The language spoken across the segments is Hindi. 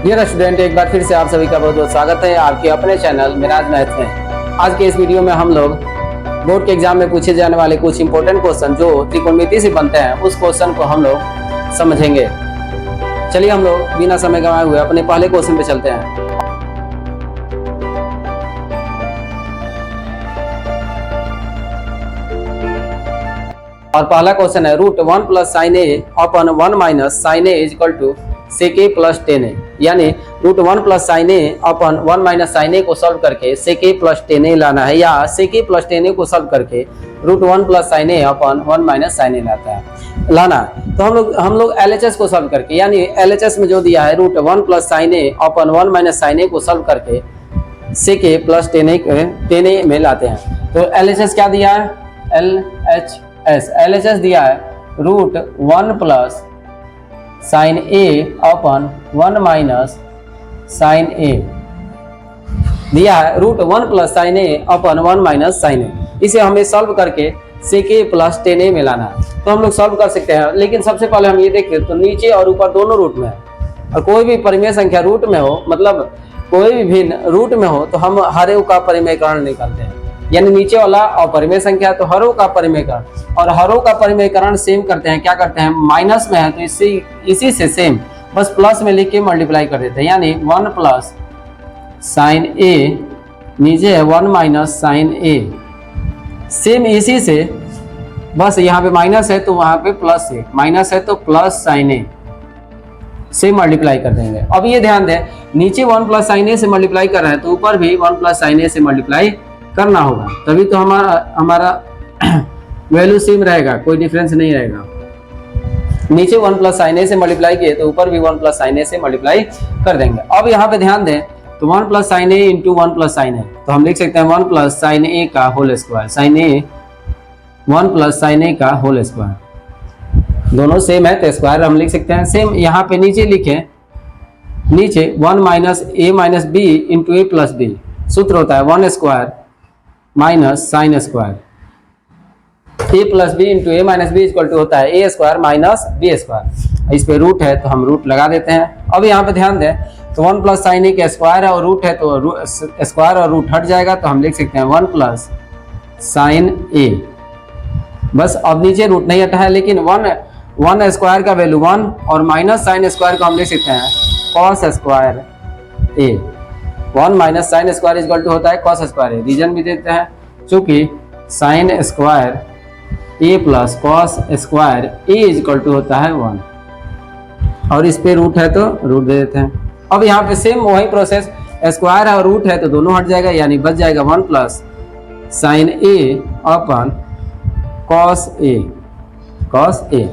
डियर स्टूडेंट, एक बार फिर से आप सभी का बहुत बहुत स्वागत है आपके अपने चैनल मिराज मैथ्स में। आज के इस वीडियो में हम लोग बोर्ड के एग्जाम में पूछे जाने वाले कुछ इंपॉर्टेंट क्वेश्चन जो त्रिकोणमिति से बनते हैं उस क्वेश्चन को हम लोग समझेंगे। चलिए हम लोग बिना समय गंवाए हुए अपने पहले क्वेश्चन पे चलते हैं। और पहला क्वेश्चन है √1 + sin a upon 1 - sin a = sec a + tan a, यानी √1 + sin a upon 1 - sin a को सॉल्व करके sec a + tan a लाना है, या sec a + tan a को सॉल्व करके √1 + sin a upon 1 - sin a लाना है। तो हम लोग LHS को सॉल्व करके, यानी LHS में जो दिया है √1 + sin a upon 1 - sin a को सॉल्व करके sec a + tan a में लाते हैं। तो LHS क्या दिया है? LHS दिया है √1 + sin a upon 1 - sin a दिया है √1 + sin a upon 1 - sin a। इसे हमें सॉल्व करके sec a + tan a में लाना है। तो हम लोग सॉल्व कर सकते हैं, लेकिन सबसे पहले हम ये देखें तो नीचे और ऊपर दोनों रूट में है, और कोई भी परिमेय संख्या रूट में हो, मतलब कोई भी भिन्न रूट में हो, तो हम हर एक का परिमेयकरण निकालते हैं। यानी नीचे वाला अपरिमेय संख्या तो हरों का परिमेयकरण, और हरों का परिमेयकरण सेम करते हैं। क्या करते हैं? माइनस में है तो इसी से सेम बस प्लस में लिख के मल्टीप्लाई कर देते हैं, यानी 1 + sin a नीचे है 1 - sin a, सेम इसी से बस यहाँ पे माइनस है तो वहां पे प्लस है, माइनस है तो प्लस sin a से मल्टीप्लाई कर देंगे। अब ये ध्यान दें, नीचे 1 + sin a से मल्टीप्लाई कर रहे हैं तो ऊपर भी 1 + sin a से मल्टीप्लाई करना होगा, तभी तो हमारा वैल्यू सेम रहेगा, कोई डिफरेंस नहीं रहेगा। नीचे 1 + sin a से मल्टीप्लाई किए तो ऊपर भी 1 + sin a से मल्टीप्लाई कर देंगे। अब यहाँ पे ध्यान दें तो 1 + sin a × 1 + sin a, तो हम लिख सकते हैं 1 + sin a का whole square, sin a 1 + sin a का होल स्क्वायर, दोनों सेम है तो स्क्वायर हम लिख सकते हैं। सेम यहाँ पे नीचे लिखें, नीचे 1 - a - b × a + b, सूत्र होता है 1 square minus sine square, a + b × a - b = होता है a square minus b square. इस पे रूट है तो हम रूट लगा देते हैं। अब यहाँ पे ध्यान दें तो 1 + sin a का स्क्वायर है और रूट है तो स्क्वायर और रूट हट जाएगा, तो हम लिख सकते हैं 1 + sin a। बस अब नीचे रूट नहीं हटा है, लेकिन 1 स्क्वायर का वैल्यू 1 और माइनस साइन स्क्वायर को हम लिख सकते हैं cos square a। 1 - sin square = होता है cos स्क्वायर a। रीजन भी देते हैं, चूंकि sin square a + cos square a = होता है 1, और इस पे रूट है तो रूट दे देते हैं। अब यहाँ पे सेम वही प्रोसेस, स्क्वायर और रूट है तो दोनों हट जाएगा, यानी बच जाएगा 1 + sin a upon cos a।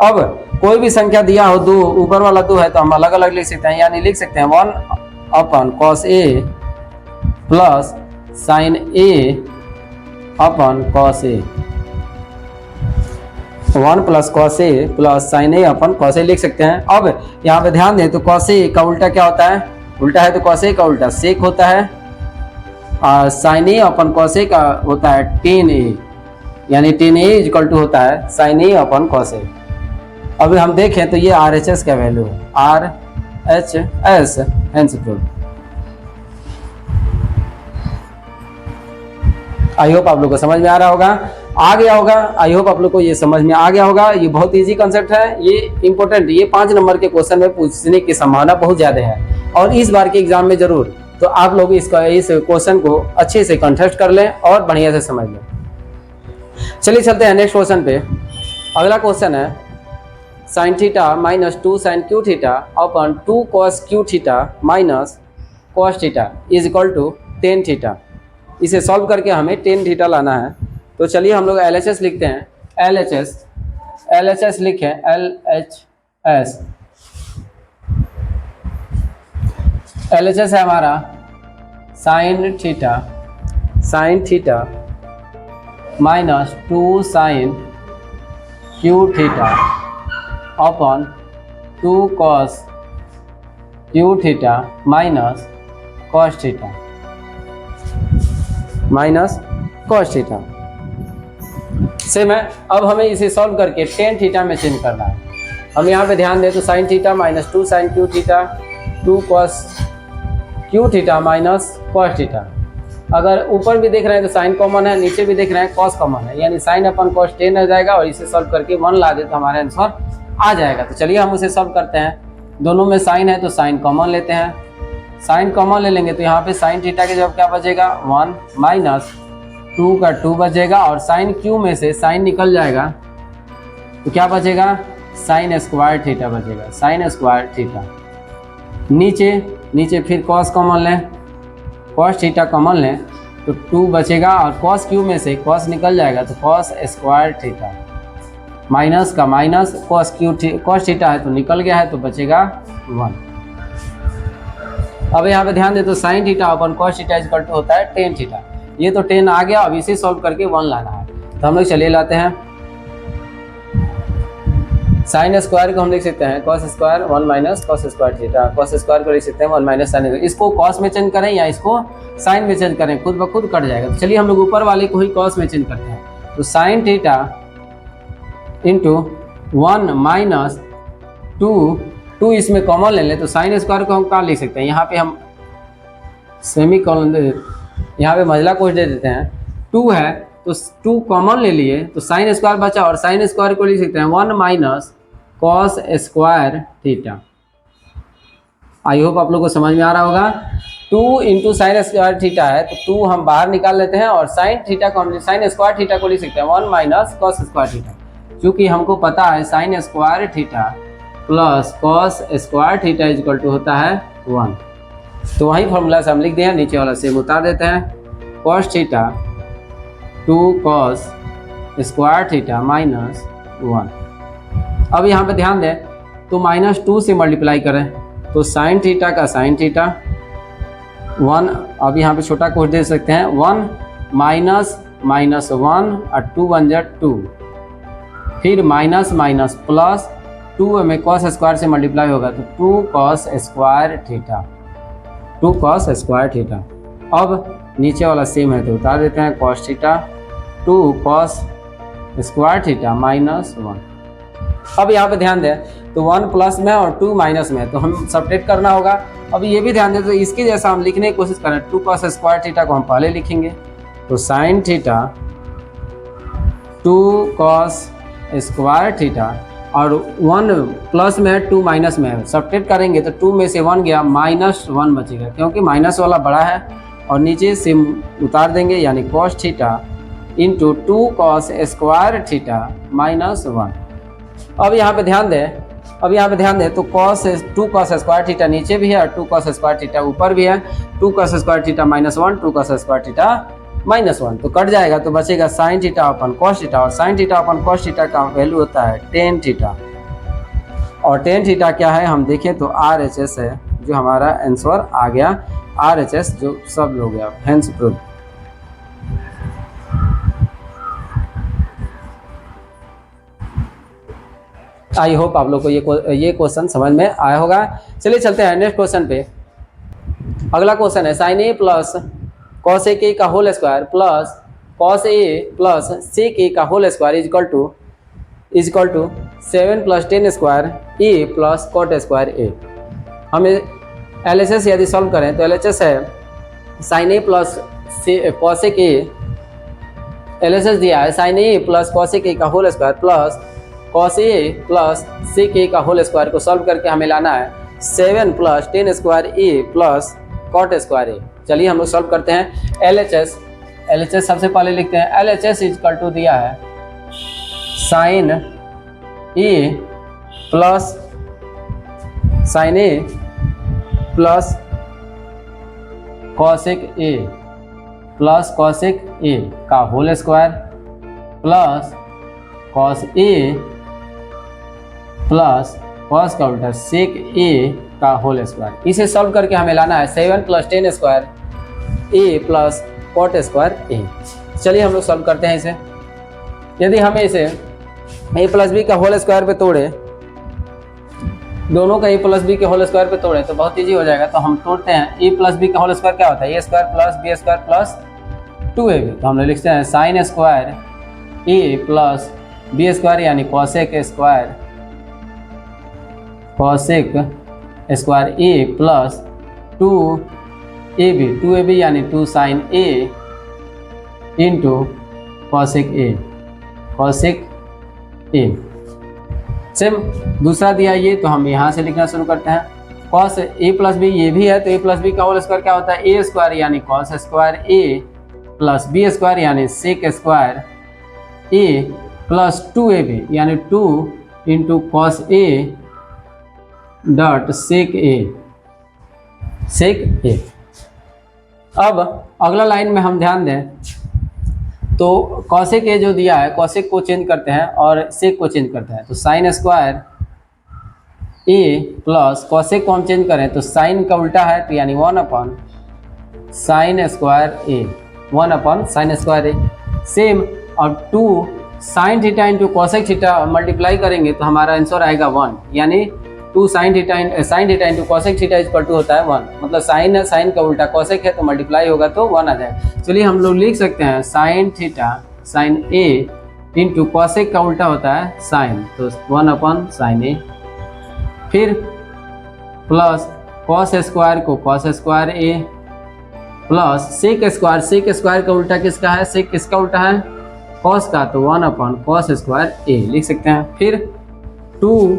अब कोई भी संख्या दिया हो, दो ऊपर वाला 2 है तो हम अलग अलग लिख सकते हैं, यानी लिख सकते हैं 1 अपन cos a + sin a upon cos a, 1 + cos a + sin a upon cos a लिख सकते हैं। अब यहाँ पे ध्यान दें तो cos a का उल्टा क्या होता है? उल्टा है तो cos a का उल्टा sec होता है, और sin a upon cos a का होता है tan a, यानी tan a = होता है sin a upon cos a। अभी हम देखें तो ये RHS का वैल्यू है, RHS hence proved. I hope आप लोग को समझ में आ रहा होगा, आ गया होगा। आई होप आप लोग को ये समझ में आ गया होगा। ये बहुत इजी कंसेप्ट है, ये इंपॉर्टेंट, ये 5 नंबर के क्वेश्चन में पूछने की संभावना बहुत ज्यादा है, और इस बार के एग्जाम में जरूर। तो आप लोग इस क्वेश्चन को अच्छे से कंटेस्ट कर लें और बढ़िया से समझ लें। चलिए चलते हैं नेक्स्ट क्वेश्चन पे। अगला क्वेश्चन है sin θ - 2 sin q θ अपन 2 cos q θ minus cos θ = tan θ। इसे सॉल्व करके हमें tan θ लाना है। तो चलिए हम लोग LHS लिखते हैं। LHS लिखें, LHS है हमारा sin θ माइनस 2 sin q θ अपन 2 cos q θ minus cos θ same है। अब हमें इसे सॉल्व करके tan θ में चेंज करना है। हम यहाँ पे ध्यान दें तो sin θ - 2 sin q θ 2 cos Q theta minus cos theta. अगर ऊपर भी देख रहे हैं तो साइन कॉमन है, नीचे भी देख रहे हैं कॉस कॉमन है, यानी साइन अपन कॉस 10 आ जाएगा और इसे सॉल्व करके 1 ला दे तो हमारा आंसर आ जाएगा। तो चलिए हम उसे सॉल्व करते हैं। दोनों में साइन है तो साइन कॉमन लेते हैं, साइन कॉमन ले लेंगे तो यहाँ पे साइन थीटा के जब क्या बचेगा 1 माइनस 2 का 2 बचेगा और साइन क्यू में से साइन निकल जाएगा तो क्या बचेगा साइन स्क्वायर थीटा बचेगा, साइन स्क्वायर थीटा। नीचे फिर कॉस कॉमन लें, कॉस थीटा कॉमन लें तो 2 बचेगा और कॉस क्यू में से कॉस निकल जाएगा तो कॉस स्क्वायर थीटा, माइनस का minus cos Q cos theta है तो निकल गया है तो बचेगा 1। अब यहाँ पे ध्यान दे तो साइन थीटा अपन कॉस थीटा इक्वल टू होता है टेन थीटा। ये तो 10 आ गया, अब इसे सॉल्व करके 1 लाना है तो हम लोग चलिए लाते हैं। साइन स्क्वायर को हम लिख सकते हैं cos square 1 minus cos square theta, cos square को लिख सकते हैं 1 माइनस साइन। इसको कॉस में चेंज करें या इसको साइन में चेंज करें, खुद ब खुद कट जाएगा। तो चलिए हम लोग ऊपर वाले को ही कॉस में चेंज करते हैं। तो साइन थीटा इंटू 1 माइनस 2 इसमें कॉमन ले लें तो साइन स्क्वायर को हम कहाँ लिख सकते हैं, यहाँ पे हम सेमी कॉलन यहाँ पे मजला कोश दे देते हैं। 2 है तो 2 कॉमन ले लिए तो साइन स्क्वायर बचा और साइन स्क्वायर को लिख सकते हैं 1 minus cos square theta. I hope आप लोग को समझ में आ रहा होगा। 2 इंटू साइन स्क्वायर थीटा है तो 2 हम बाहर निकाल लेते हैं और साइन थीटा को हम साइन स्क्वायर थीटा को लिख सकते हैं 1 माइनस कॉस स्क्वायर थीटा। क्योंकि हमको पता है sine square theta plus cos square theta equal to होता है 1, तो वही फॉर्मूला से हम लिख दिए, नीचे वाला सेम उतार देते हैं। Cos theta 2 cos square theta minus 1। अब यहाँ पे ध्यान दें तो -2 से मल्टीप्लाई करें तो साइन थीटा का साइन थीटा 1, अब यहाँ पे छोटा कोश दे सकते हैं 1 माइनस माइनस 1 और 2 बन जाए 2, फिर माइनस माइनस प्लस 2 में कॉस स्क्वायर से मल्टीप्लाई होगा तो 2 cos square theta, 2 cos square theta. अब नीचे वाला सेम है तो उतार देते हैं cos theta 2 cos square theta minus 1। अब यहाँ पे ध्यान दें तो 1 प्लस में और 2 माइनस में तो हम सब्ट्रैक्ट करना होगा। अब ये भी ध्यान दें तो इसके जैसा हम लिखने की कोशिश करें, 2 कॉस स्क्वायर थीटा को हम पहले लिखेंगे तो sine theta 2 cos square theta और 1 प्लस में है 2 माइनस में है, सब्ट्रैक्ट करेंगे तो 2 में से 1 गया -1 बचेगा क्योंकि माइनस वाला बड़ा है और नीचे से उतार देंगे यानी cos theta into 2 cos square theta minus 1। अब यहाँ पे ध्यान दें तो टू कॉस स्क्वायर थीटा नीचे भी है और 2 कॉस स्क्वायर थीटा ऊपर भी है। 2 cos square theta -1 2 cos square theta -1 तो कट जाएगा तो बचेगा साइन थीटा अपन कॉस थीटा और साइन थीटा अपन कॉस थीटा का वैल्यू होता है टेन थीटा और टेन थीटा क्या है हम देखें तो RHS है, जो हमारा आंसर आ गया RHS जो सब लोग गया हेंस प्रूव। आई होप आप लोग को ये क्वेश्चन समझ में आया होगा। चलिए चलते हैं नेक्स्ट क्वेश्चन पे। अगला क्वेश्चन है sine A plus cos A का whole square plus cos A plus sec A का whole square equal to 7 plus 10 square A plus cot square A. हमें LHS यदि सॉल्व करें तो LHS है sine A plus cos A के, LHS दिया है sine A plus cos A का whole square plus cos A plus sec A का होल स्क्वायर को सॉल्व करके हमें लाना है 7 plus 10 square A plus cot square ए। चलिए हम लोग सॉल्व करते हैं। LHS सबसे पहले लिखते हैं LHS इक्वल टू दिया है sine A plus sine A plus cosec A plus cosec A का whole square plus cos A plus cos का उल्टा सेक ए का होल स्क्वायर। इसे सॉल्व करके हमें लाना है 7 plus 10 square A plus cot square ए। चलिए हम लोग सॉल्व करते हैं इसे। यदि हमें इसे ए प्लस बी का होल स्क्वायर पे तोड़े, दोनों का ए प्लस बी के होल स्क्वायर पे तोड़े तो बहुत ईजी हो जाएगा। तो हम तोड़ते हैं ए प्लस बी का होल स्क्वायर क्या होता है, A square plus B square plus 2ab। तो हम लोग लिखते हैं sine square A plus B square यानी cosec square cosec square A plus 2ab यानी 2 sine A into cosec A. Same दूसरा दिया ये, तो हम यहाँ से लिखना शुरू करते हैं। कॉस ए प्लस बी ये भी है, तो ए प्लस बी का होल स्क्वायर क्या होता है, ए स्क्वायर यानी cos square A plus B square यानी सेक स्क्वायर ए प्लस 2ab यानी 2 इंटू कॉस ए डॉट सेक ए। अब अगला लाइन में हम ध्यान दें तो कॉसेक ए जो दिया है, कॉसेक को चेंज करते हैं और सेक को चेंज करते हैं, तो sine square A plus cosec को हम चेंज करें तो साइन का उल्टा है, तो यानी 1 अपन साइन स्क्वायर ए, 1 अपन साइन स्क्वायर ए। सेम और 2 sine theta into cosec theta multiply करेंगे तो हमारा आंसर आएगा 1, यानी 2 sine theta into cosec theta equal to होता है 1, मतलब साइन है, साइन का उल्टा कॉसेक है तो मल्टीप्लाई होगा तो 1 आ जाएगा। चलिए हम लोग लिख सकते हैं sine theta sine A into cosec का उल्टा होता है साइन, तो 1 अपन साइन ए। फिर प्लस कॉस स्क्वायर को cos square A plus sec square का उल्टा किसका है, सेक किसका उल्टा है, कॉस का, तो 1 अपन कॉस स्क्वायर ए लिख सकते हैं। फिर 2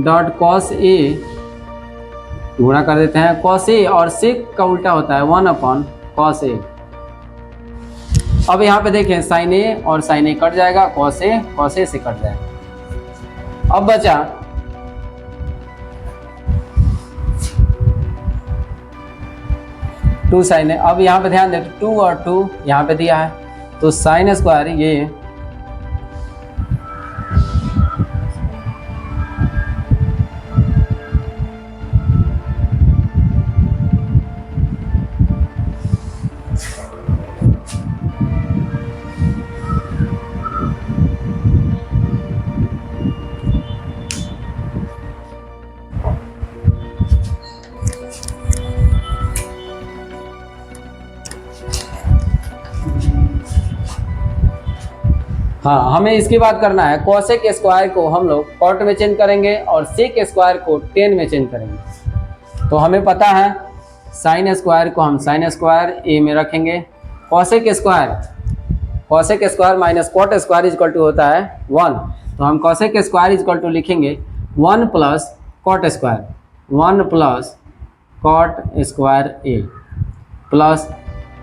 डॉट कॉस ए गुणा कर देते हैं कॉस ए, और सेक का उल्टा होता है 1 अपन कॉस ए। अब यहाँ पे देखें साइन ए और साइन ए कट जाएगा, कॉस ए से कट जाएगा। अब बचा 2 साइन ए। अब यहाँ पे ध्यान दें 2 और 2 यहाँ पे दिया है, तो साइन स्क्वायर ये हाँ, हमें इसकी बात करना है। कॉसेक स्क्वायर को हम लोग कॉट में चेंज करेंगे और सेक स्क्वायर को टेन में चेंज करेंगे। तो हमें पता है साइन स्क्वायर को हम साइन स्क्वायर ए में रखेंगे, cosec square minus cot square equal to होता है 1, तो हम कॉसेक स्क्वायर इक्वल टू लिखेंगे 1 plus cot square, 1 plus cot square A plus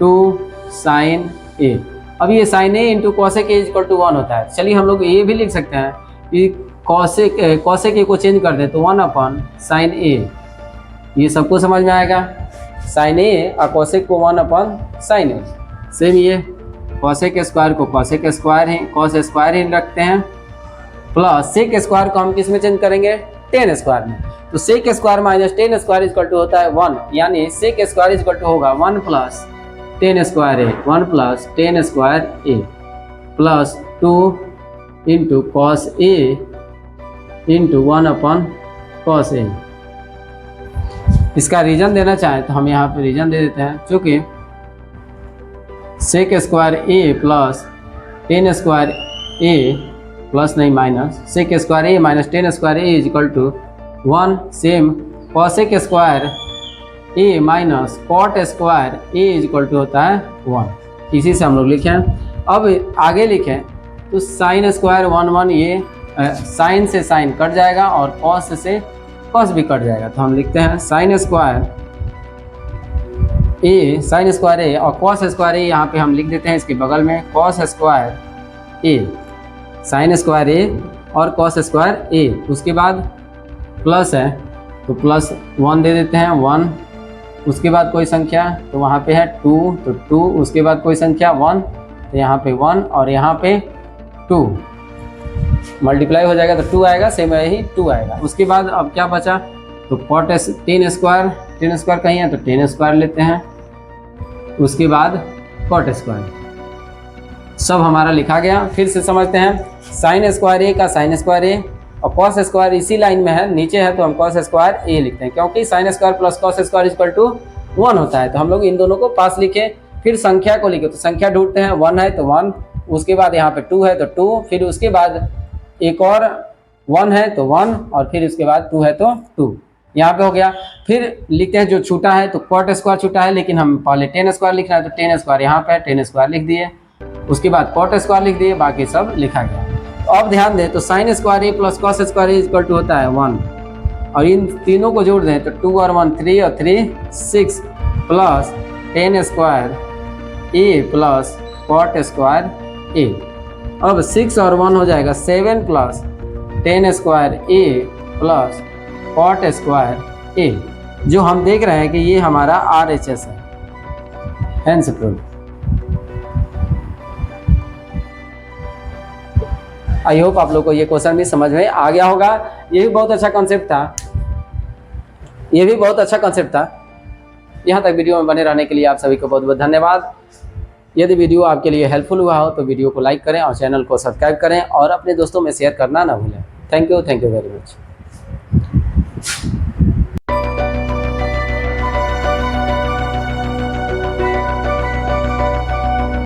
2 sine A. अब ये sine A into cosec A equal to 1 होता है। चलिए हम लोग ये भी लिख सकते हैं कि कॉसेक ए को चेंज कर दे तो 1 अपन साइन ए, ये सबको समझ में आएगा। साइन ए और कॉसेक को 1 अपन साइन ए। सेम ये कॉसेक स्क्वायर को कॉसेक स्क्वायर ही कॉस स्क्वायर ही रखते हैं, प्लस सेक स्क्वायर को हम किस में चेंज करेंगे, टेन स्क्वायर में। तो sec square minus tan square equal to होता है 1, यानी सेक स्क्वायर इक्वल टू होगा 1 plus tan square A, 1 plus tan square A plus 2 into cos A into 1 upon cos A. इसका रीजन देना चाहें तो हम यहाँ पे रीजन दे देते हैं, चूँकि sec square A plus tan square A plus नहीं minus sec square A minus tan square A is equal to 1। Same cosec square A minus cot square A is equal to होता है 1। इसी से हम लोग लिखें। अब आगे लिखें तो साइन स्क्वायर 1 1 ये साइन से साइन कट जाएगा और कॉस से कॉस भी कट जाएगा, तो हम लिखते हैं साइन स्क्वायर ए और कॉस स्क्वायर ए यहाँ पे हम लिख देते हैं इसके बगल में कॉस स्क्वायर ए, साइन स्क्वायर ए और कॉस स्क्वायर ए। उसके बाद प्लस है तो प्लस 1 दे देते हैं 1, उसके बाद कोई संख्या तो वहाँ पे है 2 तो 2, उसके बाद कोई संख्या 1 तो यहाँ पे 1 और यहाँ पे 2 मल्टीप्लाई हो जाएगा तो 2 आएगा, सेम यही 2 आएगा। उसके बाद अब क्या बचा तो कॉट टेन स्क्वायर कहीं है तो टेन स्क्वायर लेते हैं, उसके बाद कॉट स्क्वायर सब हमारा लिखा गया। फिर से समझते हैं साइन स्क्वायर ए का साइन स्क्वायर ए और कॉस स्क्वायर इसी लाइन में है, नीचे है तो हम कॉस स्क्वायर ए लिखते हैं, क्योंकि sine square plus cos square equal to 1 होता है। तो हम लोग इन दोनों को पास लिखे, फिर संख्या को लिखे तो संख्या ढूंढते हैं, 1 है तो 1, उसके बाद यहाँ पे 2 है तो 2, फिर उसके बाद एक और 1 है तो 1 और फिर उसके बाद 2 है तो 2। यहाँ पे हो गया। फिर लिखते हैं जो छूटा है, तो कॉट स्क्वायर छूटा है, लेकिन हम पहले टेन स्क्वायर लिखना है, तो टेन स्क्वायर यहाँ पे टेन स्क्वायर लिख दिए, उसके बाद कॉट स्क्वायर लिख दिए, बाकी सब लिखा गया। तो अब ध्यान दें, तो sine square A plus cos square A equal to होता है 1, और इन तीनों को जोड़ दें तो 2 और 1 3 और 3 6 plus tan square A plus cot square ए। अब 6 और 1 हो जाएगा 7 plus tan square A plus cot square ए, जो हम देख रहे हैं कि ये हमारा RHS है, हेंस प्रूव्ड। आई होप आप लोग को ये क्वेश्चन भी समझ में आ गया होगा। ये भी बहुत अच्छा कॉन्सेप्ट था, ये भी बहुत अच्छा कॉन्सेप्ट था। यहाँ तक वीडियो में बने रहने के लिए आप सभी को बहुत बहुत धन्यवाद। यदि वीडियो आपके लिए हेल्पफुल हुआ हो तो वीडियो को लाइक करें और चैनल को सब्सक्राइब करें और अपने दोस्तों में शेयर करना ना भूलें। Thank you very much.